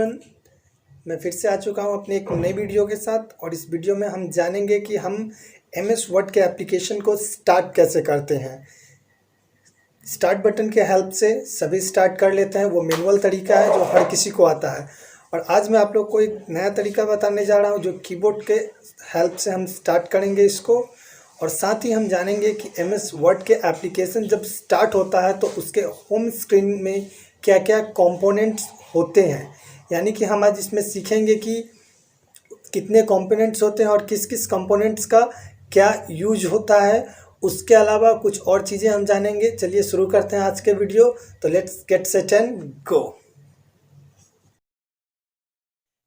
मैं फिर से आ चुका हूं अपने एक नई वीडियो के साथ और इस वीडियो में हम जानेंगे कि हम MS वर्ड के एप्लीकेशन को स्टार्ट कैसे करते हैं। स्टार्ट बटन के हेल्प से सभी स्टार्ट कर लेते हैं। वो मैनुअल तरीका है जो हर किसी को आता है और आज मैं आप लोग को एक नया तरीका बताने जा रहा हूं जो कीबोर्ड के हेल्प से हम स्टार्ट करेंगे इसको। और साथ ही हम जानेंगे कि MS वर्ड के एप्लीकेशन जब स्टार्ट होता है तो उसके होम स्क्रीन में क्या क्या कंपोनेंट्स होते हैं। यानी कि हम आज इसमें सीखेंगे कि कितने कंपोनेंट्स होते हैं और किस किस कंपोनेंट्स का क्या यूज होता है। उसके अलावा कुछ और चीज़ें हम जानेंगे। चलिए शुरू करते हैं आज के वीडियो। तो let's get set and go.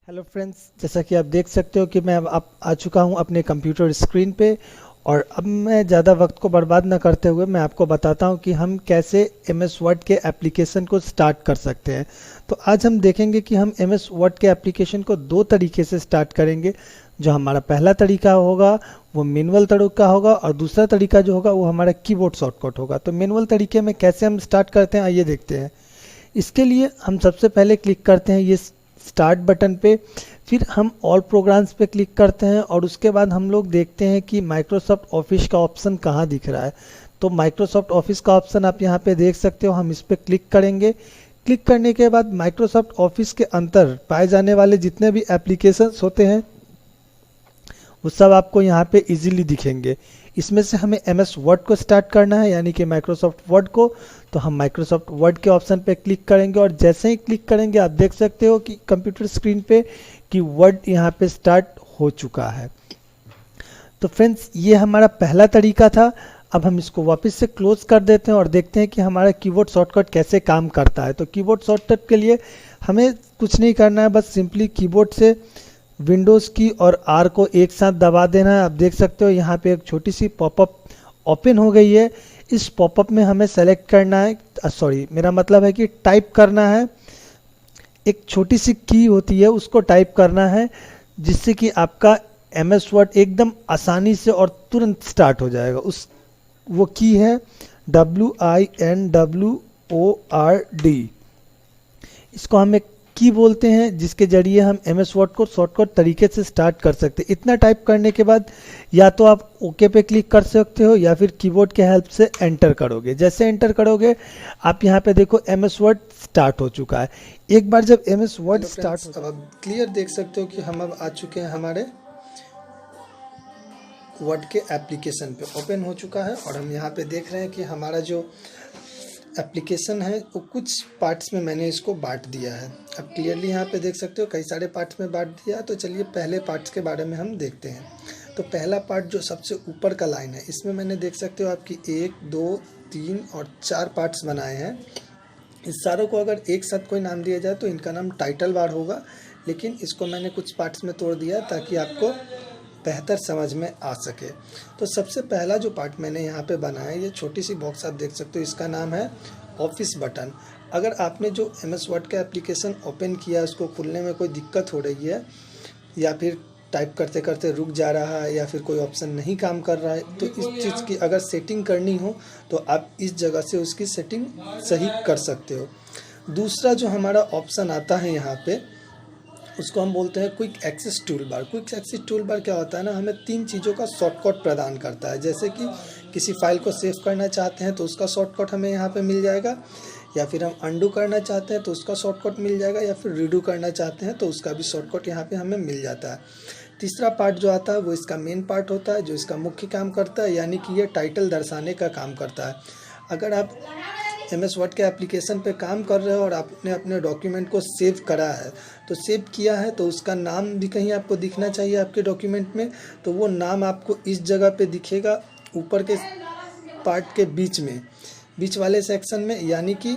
Hello friends, जैसा कि आप देख सकते हो कि मैं अब आ चुका हूं अपने कंप्यूटर स्क्रीन पे और अब मैं ज़्यादा वक्त को बर्बाद ना करते हुए मैं आपको बताता हूं कि हम कैसे MS वर्ड के एप्लीकेशन को स्टार्ट कर सकते हैं। तो आज हम देखेंगे कि हम MS वर्ड के एप्लीकेशन को दो तरीके से स्टार्ट करेंगे। जो हमारा पहला तरीका होगा वो मैनुअल तरीका होगा और दूसरा तरीका जो होगा वो हमारा कीबोर्ड शॉर्टकट होगा। तो मैनुअल तरीके में कैसे हम स्टार्ट करते हैं आइए देखते हैं। इसके लिए हम सबसे पहले क्लिक करते हैं ये स्टार्ट बटन पे, फिर हम ऑल प्रोग्राम्स पे क्लिक करते हैं और उसके बाद हम लोग देखते हैं कि माइक्रोसॉफ्ट ऑफिस का ऑप्शन कहाँ दिख रहा है। तो माइक्रोसॉफ्ट ऑफिस का ऑप्शन आप यहाँ पे देख सकते हो। हम इस पर क्लिक करेंगे। क्लिक करने के बाद माइक्रोसॉफ्ट ऑफिस के अंदर पाए जाने वाले जितने भी एप्लीकेशंस होते हैं वो सब आपको यहाँ पे इजीली दिखेंगे। इसमें से हमें MS वर्ड को स्टार्ट करना है यानी कि माइक्रोसॉफ्ट वर्ड को। तो हम माइक्रोसॉफ्ट वर्ड के ऑप्शन पे क्लिक करेंगे और जैसे ही क्लिक करेंगे आप देख सकते हो कि कंप्यूटर स्क्रीन पे कि वर्ड यहाँ पे स्टार्ट हो चुका है। तो फ्रेंड्स ये हमारा पहला तरीका था। अब हम इसको वापस से क्लोज कर देते हैं और देखते हैं कि हमारा कीबोर्ड शॉर्टकट कैसे काम करता है। तो कीबोर्ड शॉर्टकट के लिए हमें कुछ नहीं करना है, बस सिंपली कीबोर्ड से विंडोज़ की और R को एक साथ दबा देना है। आप देख सकते हो यहाँ पे एक छोटी सी पॉपअप ओपन हो गई है। इस पॉपअप में हमें सेलेक्ट करना है, मेरा मतलब है कि टाइप करना है। एक छोटी सी की होती है उसको टाइप करना है जिससे कि आपका MS वर्ड एकदम आसानी से और तुरंत स्टार्ट हो जाएगा। वो की है WINWORD। इसको हम एक की बोलते हैं जिसके जरिए हम MS वर्ड को शॉर्टकट तरीके से स्टार्ट कर सकते हैं। इतना टाइप करने के बाद या तो आप ओके पे क्लिक कर सकते हो या फिर कीबोर्ड के हेल्प से एंटर करोगे। जैसे एंटर करोगे आप यहाँ पे देखो MS वर्ड स्टार्ट हो चुका है। एक बार जब MS वर्ड स्टार्ट हो, अब क्लियर देख सकते हो कि हम अब आ चुके हैं हमारे वर्ड के एप्लीकेशन पे। ओपन हो चुका है और हम यहाँ पे देख रहे हैं कि हमारा जो एप्लीकेशन है वो कुछ पार्ट्स में मैंने इसको बांट दिया है। अब क्लियरली यहाँ पे देख सकते हो कई सारे पार्ट्स में बांट दिया है। तो चलिए पहले पार्ट्स के बारे में हम देखते हैं। तो पहला पार्ट जो सबसे ऊपर का लाइन है इसमें मैंने देख सकते हो आपकी 1 2 3 और 4 पार्ट्स बनाए हैं। इस सारों को अगर एक साथ कोई नाम दिया जाए तो इनका नाम टाइटल बार होगा, लेकिन इसको मैंने कुछ पार्ट्स में तोड़ दिया ताकि आपको बेहतर समझ में आ सके। तो सबसे पहला जो पार्ट मैंने यहाँ पे बनाया है ये छोटी सी बॉक्स आप देख सकते हो, इसका नाम है ऑफिस बटन। अगर आपने जो MS वर्ड का एप्लीकेशन ओपन किया उसको खुलने में कोई दिक्कत हो रही है या फिर टाइप करते करते रुक जा रहा है या फिर कोई ऑप्शन नहीं काम कर रहा है तो इस चीज़ की अगर सेटिंग करनी हो तो आप इस जगह से उसकी सेटिंग सही कर सकते हो। दूसरा जो हमारा ऑप्शन आता है यहाँ पे उसको हम बोलते हैं quick access tool bar. Quick access tool bar क्या होता है ना, हमें 3 चीज़ों का शॉर्टकट प्रदान करता है। जैसे कि किसी फाइल को सेव करना चाहते हैं तो उसका शॉर्टकट हमें यहाँ पे मिल जाएगा, या फिर हम अंडू करना चाहते हैं तो उसका शॉर्टकट मिल जाएगा, या फिर रीडू करना चाहते हैं तो उसका भी शॉर्टकट यहाँ पे हमें मिल जाता है। तीसरा पार्ट जो आता है वो इसका मेन पार्ट होता है जो इसका मुख्य काम करता है, यानी कि ये टाइटल दर्शाने का काम करता है। अगर आप MS वर्ड के एप्लीकेशन पे काम कर रहे हो और आपने अपने डॉक्यूमेंट को सेव करा है तो सेव किया है तो उसका नाम भी कहीं आपको दिखना चाहिए आपके डॉक्यूमेंट में। तो वो नाम आपको इस जगह पे दिखेगा ऊपर के पार्ट के बीच में, बीच वाले सेक्शन में, यानी कि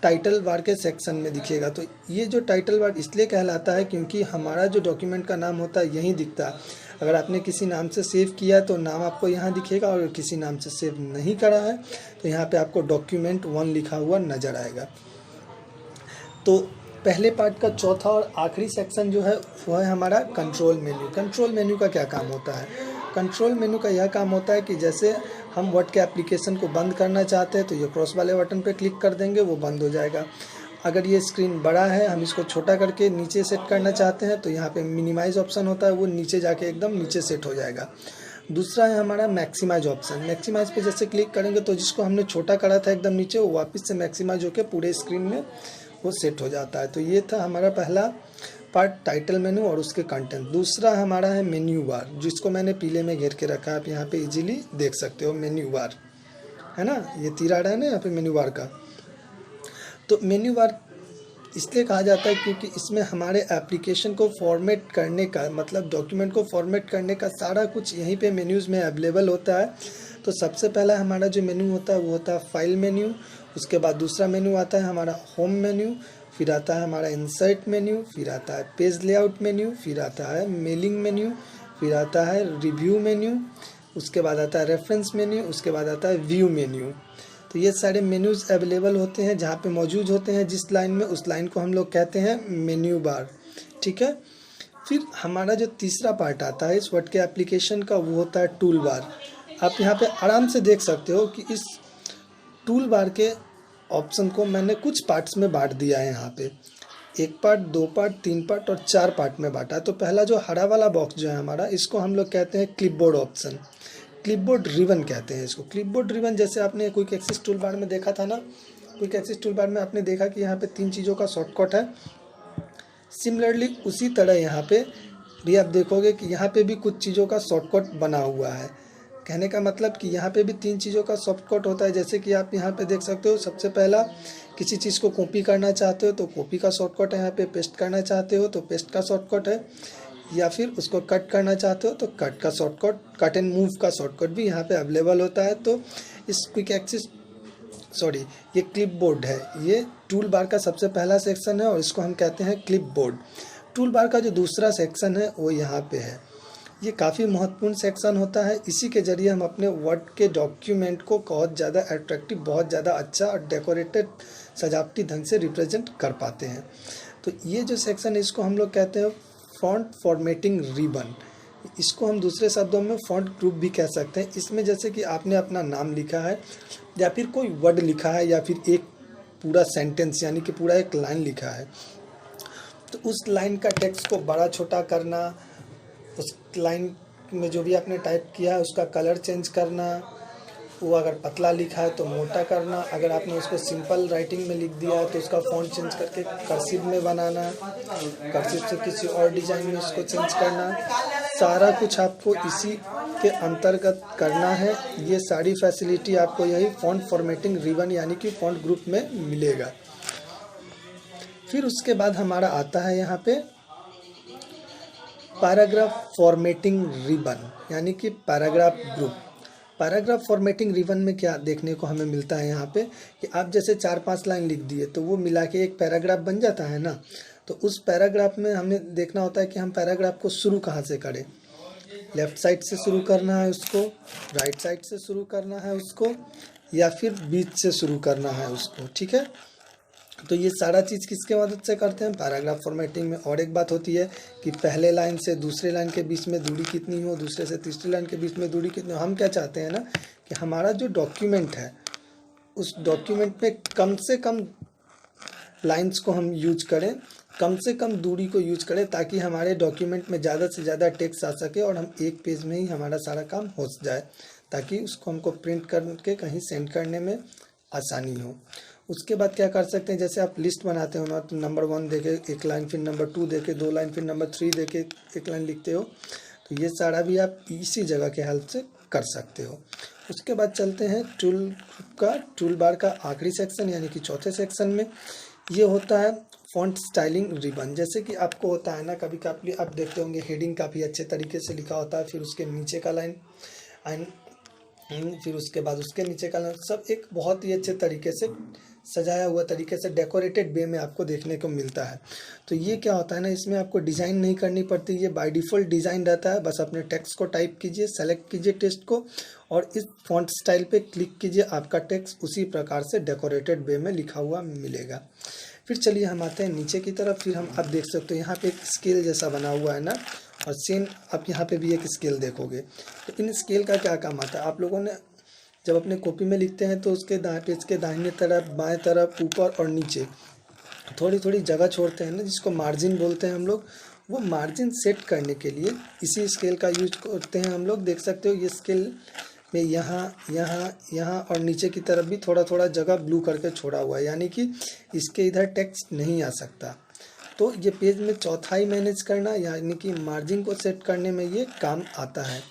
टाइटल बार के सेक्शन में दिखेगा। तो ये जो टाइटल बार इसलिए कहलाता है क्योंकि हमारा जो डॉक्यूमेंट का नाम होता है यहीं दिखता है। अगर आपने किसी नाम से सेव किया है तो नाम आपको यहाँ दिखेगा और किसी नाम से सेव नहीं करा है तो यहाँ पे आपको डॉक्यूमेंट 1 लिखा हुआ नज़र आएगा। तो पहले पार्ट का चौथा और आखिरी सेक्शन जो है वो है हमारा कंट्रोल मेन्यू। कंट्रोल मेन्यू का क्या काम होता है? कंट्रोल मेन्यू का यह काम होता है कि जैसे हम वर्ड के एप्लीकेशन को बंद करना चाहते हैं तो ये क्रॉस वाले बटन पे क्लिक कर देंगे, वो बंद हो जाएगा। अगर ये स्क्रीन बड़ा है, हम इसको छोटा करके नीचे सेट करना चाहते हैं तो यहाँ पे मिनिमाइज ऑप्शन होता है, वो नीचे जाके एकदम नीचे सेट हो जाएगा। दूसरा है हमारा मैक्सिमाइज ऑप्शन। मैक्सिमाइज पे जैसे क्लिक करेंगे तो जिसको हमने छोटा करा था एकदम नीचे, वो वापस से मैक्सिमाइज होकर पूरे स्क्रीन में वो सेट हो जाता है। तो ये था हमारा पहला पार्ट, टाइटल मेनू और उसके कंटेंट। दूसरा हमारा है मेन्यू बार, जिसको मैंने पीले में घेर के रखा है, आप यहाँ पे इजीली देख सकते हो। मेन्यू बार है ना, ये तीर आ रहा है ना यहाँ पे मेन्यू बार का। तो मेन्यू बार इसलिए कहा जाता है क्योंकि इसमें हमारे एप्लीकेशन को फॉर्मेट करने का, मतलब डॉक्यूमेंट को फॉर्मेट करने का सारा कुछ यहीं पे मेन्यूज़ में अवेलेबल होता है। तो सबसे पहला हमारा जो मेन्यू होता है वो होता है फाइल मेन्यू। उसके बाद दूसरा मेन्यू आता है हमारा होम मेन्यू, फिर आता है हमारा इंसर्ट मेन्यू, फिर आता है पेज लेआउट मेन्यू, फिर आता है मेलिंग मेन्यू, फिर आता है रिव्यू मेन्यू, उसके बाद आता है रेफरेंस मेन्यू, उसके बाद आता है व्यू मेन्यू। तो ये सारे मेन्यूज़ अवेलेबल होते हैं जहाँ पे मौजूद होते हैं जिस लाइन में, उस लाइन को हम लोग कहते हैं मेन्यू बार। ठीक है। फिर हमारा जो तीसरा पार्ट आता है इस वर्ड के एप्लीकेशन का, वो होता है टूल बार। आप यहाँ पे आराम से देख सकते हो कि इस टूल बार के ऑप्शन को मैंने कुछ पार्ट्स में बांट दिया है। यहाँ पे 1 पार्ट, 2 पार्ट, 3 पार्ट और 4 पार्ट में बांटा है। तो पहला जो हरा वाला बॉक्स जो है हमारा, इसको हम लोग कहते हैं क्लिपबोर्ड ऑप्शन, क्लिपबोर्ड रिबन कहते हैं इसको। क्लिपबोर्ड रिबन जैसे आपने क्विक एक्सेस टूल बार में देखा था ना, क्विक एक्सेस टूल बार में आपने देखा कि यहाँ पे 3 चीज़ों का शॉर्टकट है। सिमिलरली उसी तरह यहाँ पे भी आप देखोगे कि यहाँ पे भी कुछ चीज़ों का शॉर्टकट बना हुआ है। कहने का मतलब कि यहाँ पे भी 3 चीज़ों का शॉर्टकट होता है। जैसे कि आप यहाँ पे देख सकते हो, सबसे पहला किसी चीज़ को कॉपी करना चाहते हो तो कॉपी का शॉर्टकट है, यहाँ पे पेस्ट करना चाहते हो तो पेस्ट का शॉर्टकट है, या फिर उसको कट करना चाहते हो तो कट का शॉर्टकट, कट एंड मूव का शॉर्टकट भी यहाँ पे अवेलेबल होता है। तो इस क्विक एक्सेस ये क्लिपबोर्ड है, ये टूल बार का सबसे पहला सेक्शन है और इसको हम कहते हैं क्लिपबोर्ड। टूल बार का जो दूसरा सेक्शन है वो यहाँ पे है। ये काफ़ी महत्वपूर्ण सेक्शन होता है। इसी के ज़रिए हम अपने वर्ड के डॉक्यूमेंट को बहुत ज़्यादा अट्रैक्टिव, बहुत ज़्यादा अच्छा और डेकोरेटेड, सजावटी ढंग से रिप्रेजेंट कर पाते हैं। तो ये जो सेक्शन है इसको हम लोग कहते हैं फॉन्ट फॉर्मेटिंग रिबन। इसको हम दूसरे शब्दों में फॉन्ट ग्रुप भी कह सकते हैं। इसमें जैसे कि आपने अपना नाम लिखा है या फिर कोई वर्ड लिखा है या फिर एक पूरा सेंटेंस यानी कि पूरा एक लाइन लिखा है, तो उस लाइन का टेक्स्ट को बड़ा छोटा करना, उस लाइन में जो भी आपने टाइप किया है उसका कलर चेंज करना, वो अगर पतला लिखा है तो मोटा करना, अगर आपने उसको सिंपल राइटिंग में लिख दिया है तो उसका फ़ॉन्ट चेंज करके कर्सिव में बनाना, कर्सिव से किसी और डिज़ाइन में उसको चेंज करना, सारा कुछ आपको इसी के अंतर्गत करना है। ये सारी फैसिलिटी आपको यही फॉन्ट फॉर्मेटिंग रिबन यानी कि फॉन्ट ग्रुप में मिलेगा। फिर उसके बाद हमारा आता है यहाँ पे पैराग्राफ फॉर्मेटिंग रिबन यानी कि paragraph group. Paragraph formatting ribbon में क्या देखने को हमें मिलता है यहाँ पे कि आप जैसे 4-5 लाइन लिख दिए तो वो मिला के एक पैराग्राफ बन जाता है ना। तो उस पैराग्राफ में हमें देखना होता है कि हम पैराग्राफ को शुरू कहाँ से करें। लेफ़्ट साइड से शुरू करना है उसको, राइट साइड से शुरू करना है उसको, या फिर बीच से शुरू करना है उसको। ठीक है। तो ये सारा चीज़ किसके मदद से करते हैं, पैराग्राफ फॉर्मेटिंग में। और एक बात होती है कि पहले लाइन से दूसरे लाइन के बीच में दूरी कितनी हो, दूसरे से तीसरी लाइन के बीच में दूरी कितनी हो। हम क्या चाहते हैं ना कि हमारा जो डॉक्यूमेंट है उस डॉक्यूमेंट में कम से कम लाइंस को हम यूज करें, कम से कम दूरी को यूज करें, ताकि हमारे डॉक्यूमेंट में ज़्यादा से ज़्यादा टेक्स्ट आ सके और हम एक पेज में ही हमारा सारा काम हो जाए, ताकि उसको हमको प्रिंट करके कहीं सेंड करने में आसानी हो। उसके बाद क्या कर सकते हैं, जैसे आप लिस्ट बनाते हो ना, तो नंबर 1 देके एक लाइन, फिर नंबर 2 देके 2 लाइन, फिर नंबर 3 देके एक लाइन लिखते हो, तो ये सारा भी आप इसी जगह के हेल्प से कर सकते हो। उसके बाद चलते हैं टूल बार का आखिरी सेक्शन यानी कि चौथे सेक्शन में। ये होता है फॉन्ट स्टाइलिंग रिबन। जैसे कि आपको होता है ना, कभी कभी आप देखते होंगे हेडिंग काफ़ी अच्छे तरीके से लिखा होता है, फिर उसके नीचे का लाइन फिर उसके बाद उसके नीचे का लाइन, सब एक बहुत ही अच्छे तरीके से सजाया हुआ तरीके से डेकोरेटेड वे में आपको देखने को मिलता है। तो ये क्या होता है ना, इसमें आपको डिज़ाइन नहीं करनी पड़ती, ये बाय डिफ़ॉल्ट डिज़ाइन रहता है। बस अपने टेक्स्ट को टाइप कीजिए, सेलेक्ट कीजिए टेक्स्ट को और इस फॉन्ट स्टाइल पे क्लिक कीजिए, आपका टेक्स्ट उसी प्रकार से डेकोरेटेड वे में लिखा हुआ मिलेगा। फिर चलिए हम आते हैं नीचे की तरफ। फिर हम अब देख सकते हो यहाँ पे एक स्केल जैसा बना हुआ है ना, और सेम आप यहाँ पे भी एक स्केल देखोगे। तो इन स्केल का क्या काम आता है, आप लोगों ने जब अपने कॉपी में लिखते हैं तो उसके पेज के दाहिने तरफ, बाएं तरफ, ऊपर और नीचे थोड़ी थोड़ी जगह छोड़ते हैं ना, जिसको मार्जिन बोलते हैं हम लोग, वो मार्जिन सेट करने के लिए इसी स्केल का यूज करते हैं हम लोग। देख सकते हो ये स्केल में यहाँ यहाँ यहाँ और नीचे की तरफ भी थोड़ा थोड़ा जगह ब्लू करके छोड़ा हुआ है, यानी कि इसके इधर टेक्स्ट नहीं आ सकता। तो ये पेज में चौथाई मैनेज करना यानी कि मार्जिन को सेट करने में ये काम आता है।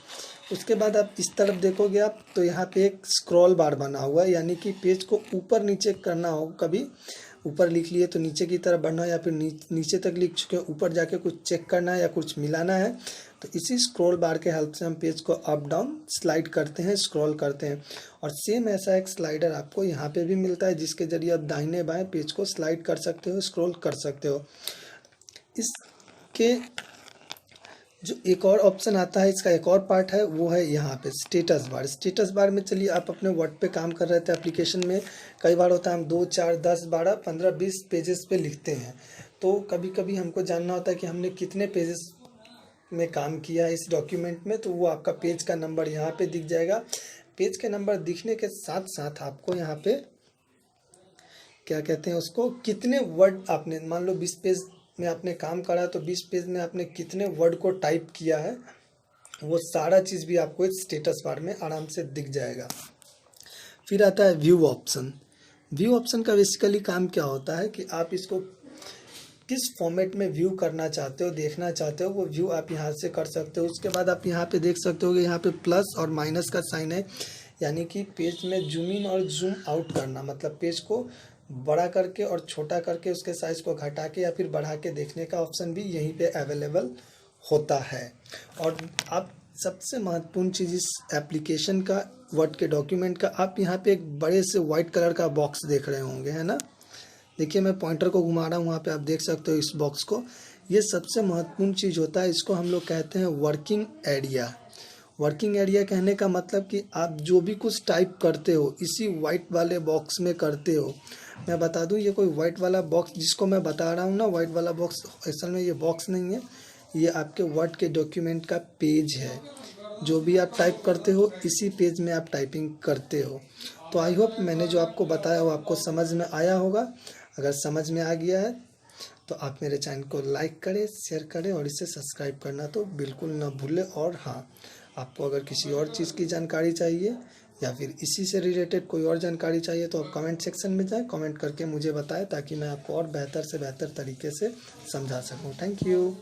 उसके बाद आप इस तरफ देखोगे आप तो यहाँ पे एक स्क्रॉल बार बना हुआ है, यानी कि पेज को ऊपर नीचे करना हो, कभी ऊपर लिख लिए तो नीचे की तरफ बढ़ना है, या फिर नीचे तक लिख चुके हैं ऊपर जाके कुछ चेक करना है या कुछ मिलाना है, तो इसी स्क्रॉल बार के हेल्प से हम पेज को अप डाउन स्लाइड करते हैं, स्क्रॉल करते हैं। और सेम ऐसा एक स्लाइडर आपको यहाँ पे भी मिलता है, जिसके जरिए आप दाहिने बाएं पेज को स्लाइड कर सकते हो, स्क्रॉल कर सकते हो। इसके जो एक और ऑप्शन आता है, इसका एक और पार्ट है, वो है यहाँ पे स्टेटस बार। स्टेटस बार में चलिए आप अपने वर्ड पे काम कर रहे थे एप्लीकेशन में, कई बार होता है हम 2 4 10 12 15 20 पेजेस पे लिखते हैं, तो कभी कभी हमको जानना होता है कि हमने कितने पेजेस में काम किया है इस डॉक्यूमेंट में, तो वो आपका पेज का नंबर यहाँ पे दिख जाएगा। पेज के नंबर दिखने के साथ साथ आपको यहाँ पे क्या कहते हैं उसको, कितने वर्ड आपने, मान लो 20 पेज में आपने काम करा तो 20 पेज में आपने कितने वर्ड को टाइप किया है, वो सारा चीज़ भी आपको इस स्टेटस बार में आराम से दिख जाएगा। फिर आता है व्यू ऑप्शन। व्यू ऑप्शन का बेसिकली काम क्या होता है कि आप इसको किस फॉर्मेट में व्यू करना चाहते हो, देखना चाहते हो, वो व्यू आप यहाँ से कर सकते हो। उसके बाद आप यहाँ पे देख सकते हो कि यहाँ पे प्लस और माइनस का साइन है, यानी कि पेज में जूम इन और जूम आउट करना, मतलब पेज को बड़ा करके और छोटा करके उसके साइज़ को घटा के या फिर बढ़ा के देखने का ऑप्शन भी यहीं पे अवेलेबल होता है। और आप सबसे महत्वपूर्ण चीज़ इस एप्लीकेशन का, वर्ड के डॉक्यूमेंट का, आप यहाँ पे एक बड़े से वाइट कलर का बॉक्स देख रहे होंगे, है ना। देखिए मैं पॉइंटर को घुमा रहा हूँ, वहाँ पे आप देख सकते हो इस बॉक्स को। ये सबसे महत्वपूर्ण चीज़ होता है, इसको हम लोग कहते हैं वर्किंग एरिया। वर्किंग एरिया कहने का मतलब कि आप जो भी कुछ टाइप करते हो इसी वाइट वाले बॉक्स में करते हो। मैं बता दूं, ये कोई वाइट वाला बॉक्स जिसको मैं बता रहा हूँ ना, वाइट वाला बॉक्स असल में ये बॉक्स नहीं है, ये आपके वर्ड के डॉक्यूमेंट का पेज है। जो भी आप टाइप करते हो इसी पेज में आप टाइपिंग करते हो। तो आई होप मैंने जो आपको बताया वो आपको समझ में आया होगा। अगर समझ में आ गया है तो आप मेरे चैनल को लाइक करें, शेयर करें और इसे सब्सक्राइब करना तो बिल्कुल ना भूलें। और हाँ, आपको अगर किसी और चीज़ की जानकारी चाहिए या फिर इसी से रिलेटेड कोई और जानकारी चाहिए तो आप कमेंट सेक्शन में जाएं, कमेंट करके मुझे बताएं, ताकि मैं आपको और बेहतर से बेहतर तरीके से समझा सकूं। Thank you.